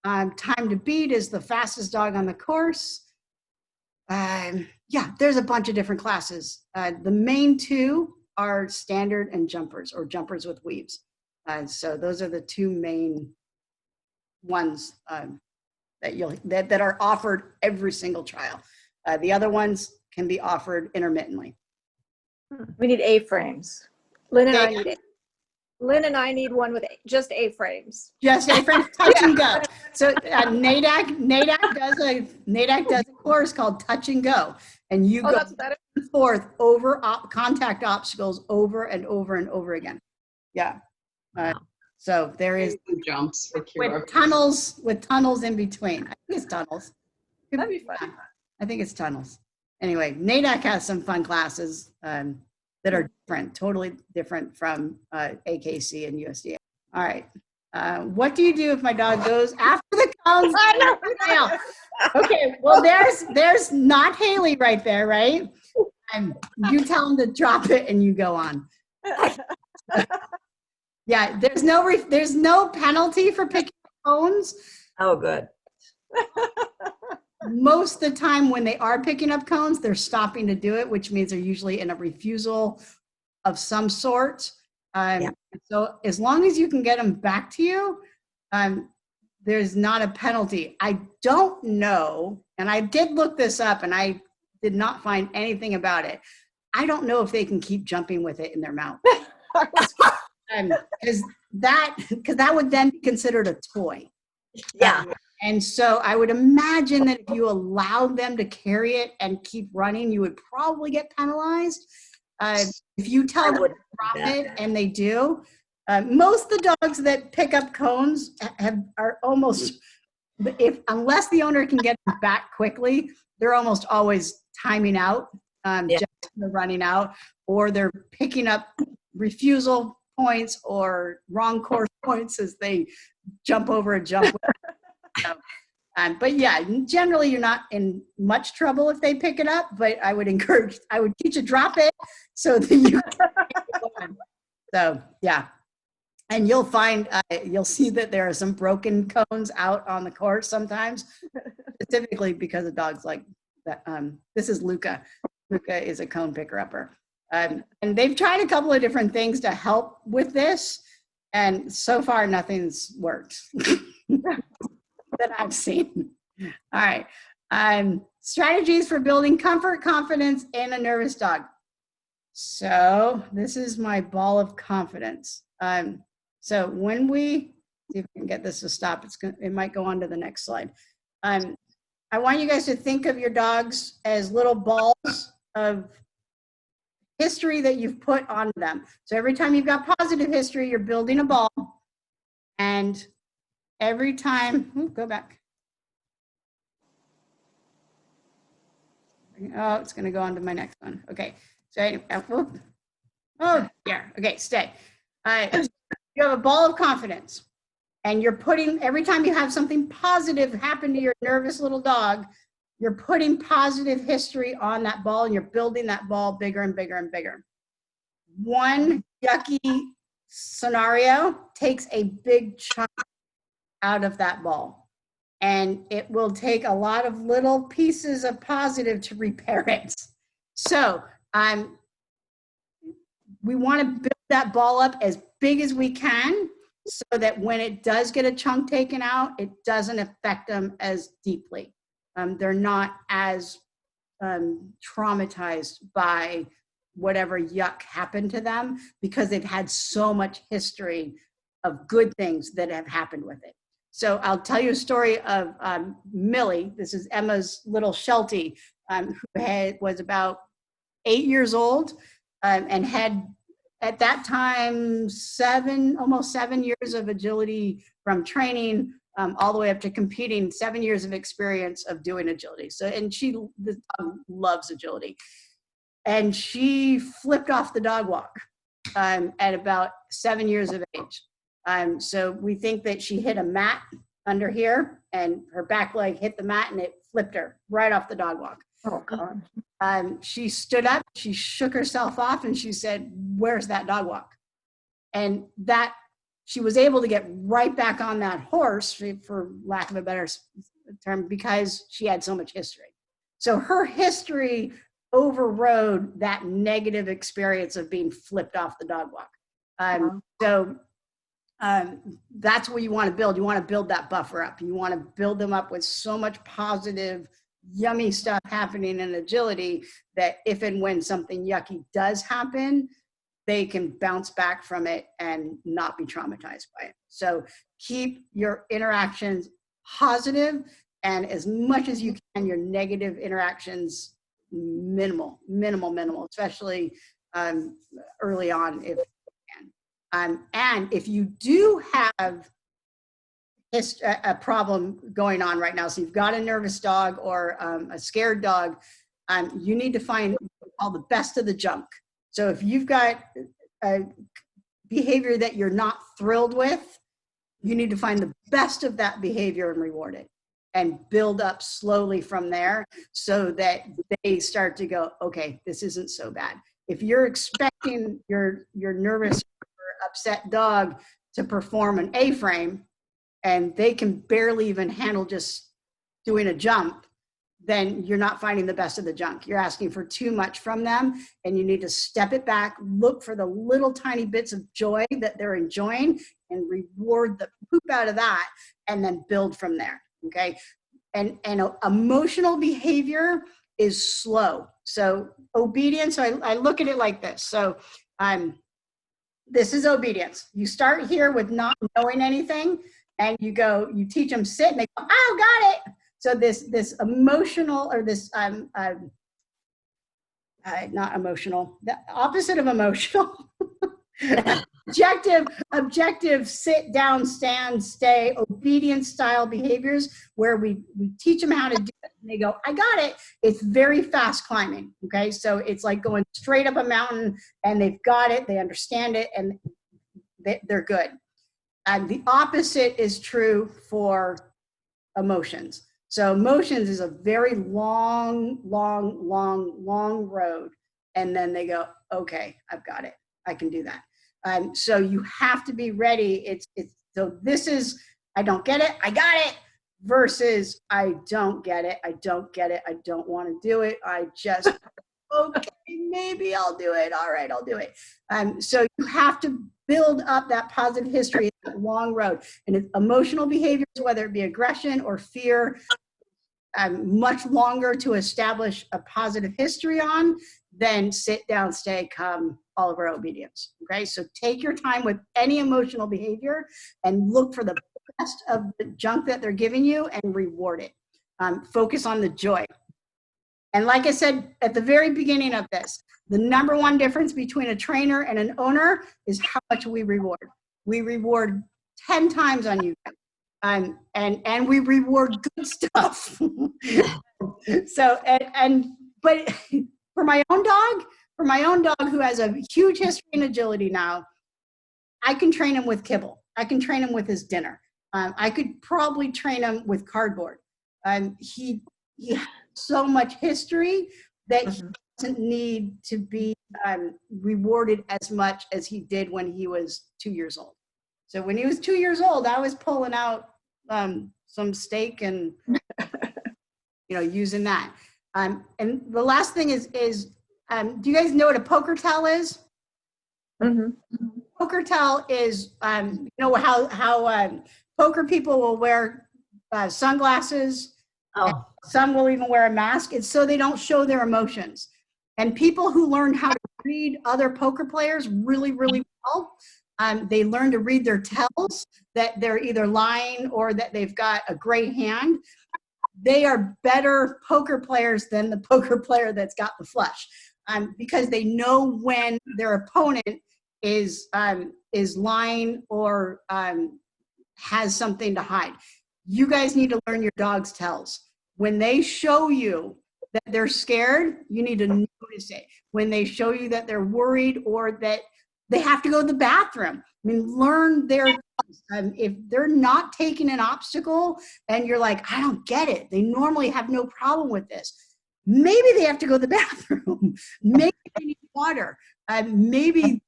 game. Time to beat is the fastest dog on the course. Yeah, there's a bunch of different classes. The main two are standard and jumpers, or jumpers with weaves. So those are the two main ones that are offered every single trial. The other ones can be offered intermittently. We need A-frames. Lynn and I need one with just A-frames. Just A-frames, touch and go. So NADAC does a course called Touch and Go, and you go That's back and forth over contact obstacles over and over and over again. Yeah. So there is jumps with tunnels in between. I think it's tunnels. That'd be fun. I think it's tunnels. Anyway, NADAC has some fun classes that are different, totally different from AKC and USDA. All right. What do you do if my dog goes after the cones? Okay, well, there's not Haley right there, right? And you tell him to drop it and you go on. Yeah, there's no penalty for picking cones. Oh, good. Most of the time when they are picking up cones, they're stopping to do it, which means they're usually in a refusal of some sort. So as long as you can get them back to you, there's not a penalty. I don't know, and I did look this up and I did not find anything about it. I don't know if they can keep jumping with it in their mouth. Because that would then be considered a toy. Yeah. And so I would imagine that if you allowed them to carry it and keep running, you would probably get penalized. If you tell them to drop it and they do, most of the dogs that pick up cones are almost, unless the owner can get them back quickly, they're almost always timing out, just running out, or they're picking up refusal points or wrong course points as they jump over a jump. But yeah, generally you're not in much trouble if they pick it up, but I would teach a drop it so that you can. So yeah. And you'll find, you'll see that there are some broken cones out on the course sometimes, specifically because of dogs like that. This is Luca. Luca is a cone picker-upper. And they've tried a couple of different things to help with this, and so far nothing's worked that I've seen. All right. Strategies for building comfort, confidence in a nervous dog. So this is my ball of confidence. So when we see if we can get this to stop, it might go on to the next slide. I want you guys to think of your dogs as little balls of history that you've put on them. So every time you've got positive history, you're building a ball. And every time, go back. Oh, it's going to go on to my next one. Okay. So anyway, oh, yeah. Okay, stay. You have a ball of confidence, and you're putting, every time you have something positive happen to your nervous little dog, you're putting positive history on that ball, and you're building that ball bigger and bigger and bigger. One yucky scenario takes a big chunk out of that ball, and it will take a lot of little pieces of positive to repair it. So we want to build that ball up as big as we can so that when it does get a chunk taken out, it doesn't affect them as deeply. They're not as traumatized by whatever yuck happened to them because they've had so much history of good things that have happened with it. So I'll tell you a story of Millie. This is Emma's little Sheltie, who was about 8 years old, and had at that time almost 7 years of agility from training all the way up to competing, 7 years of experience of doing agility. So, and she loves agility. And she flipped off the dog walk at about 7 years of age. So we think that she hit a mat under here and her back leg hit the mat and it flipped her right off the dog walk. Oh, God. She stood up, she shook herself off and she said, "Where's that dog walk?" And that she was able to get right back on that horse, for lack of a better term, because she had so much history. So her history overrode that negative experience of being flipped off the dog walk. So that's what you want to build. You want to build that buffer up. You want to build them up with so much positive, yummy stuff happening in agility that if and when something yucky does happen, they can bounce back from it and not be traumatized by it. So keep your interactions positive, and as much as you can, your negative interactions minimal, especially early on if you can. And if you do have a problem going on right now, so you've got a nervous dog or a scared dog, you need to find what we call the best of the junk. So if you've got a behavior that you're not thrilled with, you need to find the best of that behavior and reward it and build up slowly from there so that they start to go, okay, this isn't so bad. If you're expecting your nervous or upset dog to perform an A-frame and they can barely even handle just doing a jump, then you're not finding the best of the junk. You're asking for too much from them, and you need to step it back, look for the little tiny bits of joy that they're enjoying and reward the poop out of that, and then build from there, okay? And emotional behavior is slow. So obedience, I look at it like this. So this is obedience. You start here with not knowing anything, and you teach them sit, and they go, oh, got it. So this emotional, or this not emotional, the opposite of emotional, objective, sit down, stand, stay, obedience style behaviors where we teach them how to do it and they go, I got it. It's very fast climbing. Okay. So it's like going straight up a mountain and they've got it, they understand it, and they're good. And the opposite is true for emotions. So emotions is a very long road. And then they go, okay, I've got it. I can do that. So you have to be ready. So this is, I don't get it, I got it, versus I don't get it, I don't want to do it, I just, okay, maybe I'll do it, all right, I'll do it. So you have to build up that positive history, that long road. And emotional behaviors, whether it be aggression or fear, much longer to establish a positive history on than sit down, stay, come, all of our obedience. Okay, so take your time with any emotional behavior and look for the best of the junk that they're giving you and reward it. Focus on the joy. And like I said at the very beginning of this, the number one difference between a trainer and an owner is how much we reward. We reward 10 times on you. And we reward good stuff. So, but for my own dog who has a huge history in agility now, I can train him with kibble. I can train him with his dinner. I could probably train him with cardboard. He has so much history that he doesn't need to be rewarded as much as he did when he was 2 years old. So when he was 2 years old, I was pulling out some steak and using that. And the last thing is do you guys know what a poker towel is? Mm-hmm. Poker towel is how poker people will wear sunglasses. Oh, Some will even wear a mask. It's so they don't show their emotions. And people who learn how to read other poker players really, really well They learn to read their tells, that they're either lying or that they've got a great hand. They are better poker players than the poker player that's got the flush, because they know when their opponent is lying or has something to hide. You guys need to learn your dog's tells. When they show you that they're scared, you need to notice it. When they show you that they're worried or that they have to go to the bathroom, I mean, learn their tells. If they're not taking an obstacle and you're like, I don't get it, they normally have no problem with this. Maybe they have to go to the bathroom. Maybe they need water. Maybe they're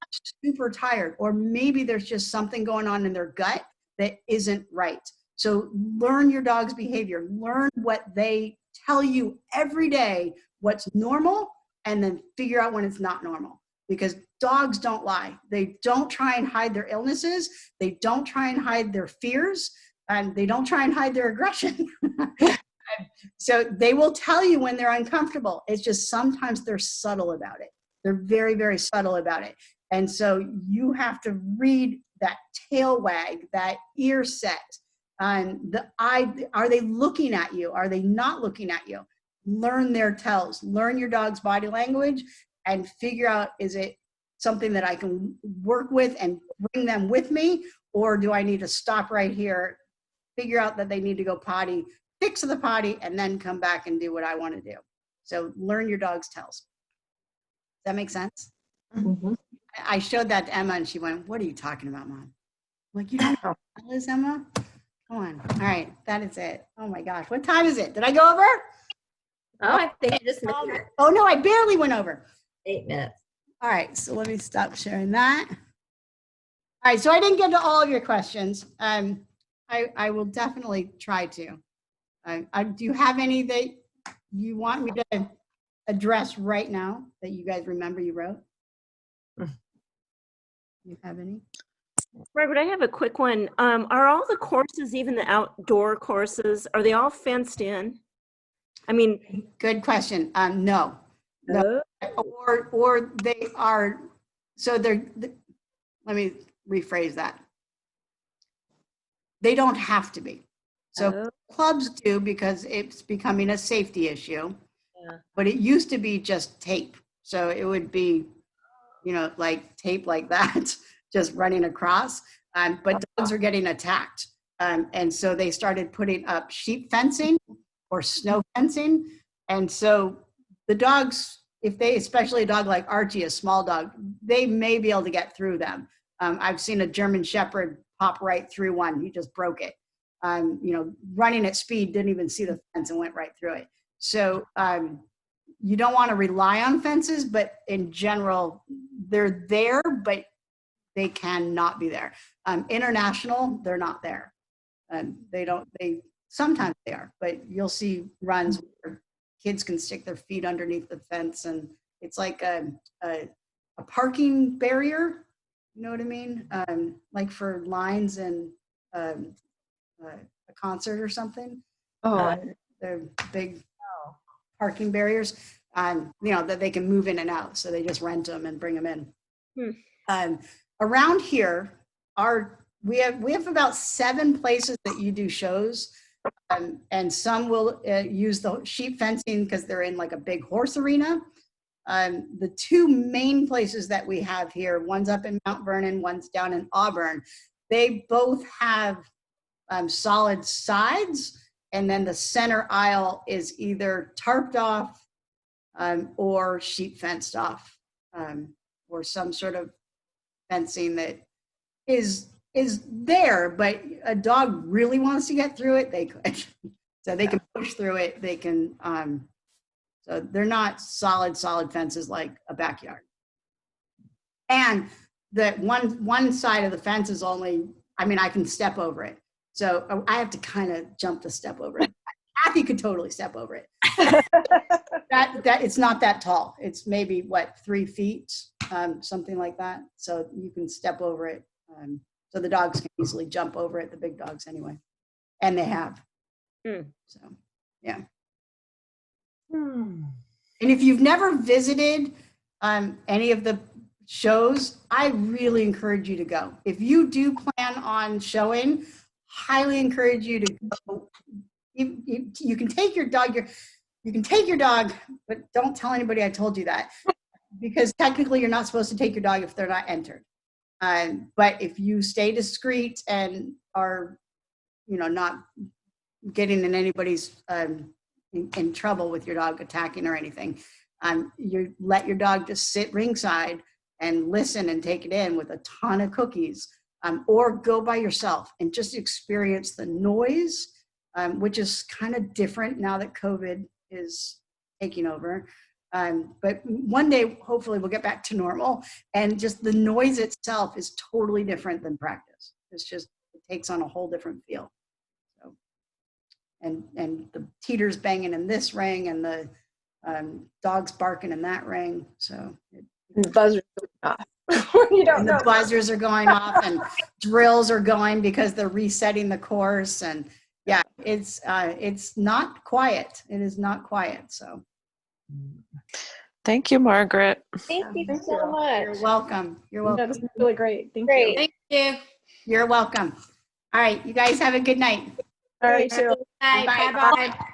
super tired, or maybe there's just something going on in their gut that isn't right. So learn your dog's behavior. Learn what they tell you every day, what's normal, and then figure out when it's not normal. Because dogs don't lie. They don't try and hide their illnesses. They don't try and hide their fears. And they don't try and hide their aggression. So they will tell you when they're uncomfortable. It's just sometimes they're subtle about it. They're very, very subtle about it. And so you have to read that tail wag, that ear set, the eye. Are they looking at you? Are they not looking at you? Learn their tells. Learn your dog's body language and figure out, is it something that I can work with and bring them with me? Or do I need to stop right here, figure out that they need to go potty, fix the potty, and then come back and do what I want to do? So learn your dog's tells. Does that make sense? Mhm. I showed that to Emma and she went, what are you talking about, Mom? I'm like, you don't know what is, Emma? Come on. All right, that is it. Oh my gosh, what time is it? Did I go over? Oh, I think you just missed it. Oh no, I barely went over. 8 minutes. All right, so let me stop sharing that. All right, so I didn't get to all of your questions. I will definitely try to. Do you have any that you want me to address right now that you guys remember you wrote? You have any? Robert, I have a quick one. Are all the courses, even the outdoor courses, are they all fenced in? I mean, Good question. No. Or they are, so let me rephrase that. They don't have to be. So clubs do, because it's becoming a safety issue. Yeah. But it used to be just tape. So it would be, like tape like that, just running across. But dogs are getting attacked. And so they started putting up sheep fencing or snow fencing. And so the dogs, especially a dog like Archie, a small dog, they may be able to get through them. I've seen a German Shepherd pop right through one. He just broke it. Running at speed, didn't even see the fence and went right through it. So you don't want to rely on fences, but in general, they're there, but they cannot be there. International, they're not there. Sometimes they are, but you'll see runs where kids can stick their feet underneath the fence, and it's like a parking barrier. You know what I mean? Like for lines and a concert or something. They're big parking barriers, that they can move in and out. So they just rent them and bring them in. Around here, we have about 7 places that you do shows. And some will use the sheep fencing because they're in like a big horse arena. The 2 main places that we have here, one's up in Mount Vernon, one's down in Auburn. They both have solid sides, and then the center aisle is either tarped off or sheep fenced off, or some sort of fencing that is there, but a dog really wants to get through it, they could. So they can push through it. They can, so they're not solid fences like a backyard. And the one side of the fence is only, I can step over it. So I have to kind of jump to step over it. Kathy could totally step over it. that it's not that tall. It's maybe 3 feet, something like that. So you can step over it. So the dogs can easily jump over it, the big dogs anyway. And they have. So, yeah. And if you've never visited any of the shows, I really encourage you to go. If you do plan on showing, highly encourage you to go. You can take your dog, you can take your dog, but don't tell anybody I told you that, because technically you're not supposed to take your dog if they're not entered. But if you stay discreet and are, not getting in anybody's in trouble with your dog attacking or anything, you let your dog just sit ringside and listen and take it in with a ton of cookies, or go by yourself and just experience the noise, which is kind of different now that COVID is taking over. But one day, hopefully we'll get back to normal, and just the noise itself is totally different than practice. It takes on a whole different feel. So, and the teeters banging in this ring, and the dogs barking in that ring. So And the buzzers going off. You don't and know. the buzzers are going off, and drills are going because they're resetting the course. And yeah, it's not quiet. It is not quiet. So Thank you, Margaret. Thank you Thank so you. much. you're welcome. You're No, welcome. this is really great. Thank Great. you. Thank you. You're welcome. All right, you guys have a good night. All right, you too. Bye. Bye. Bye-bye.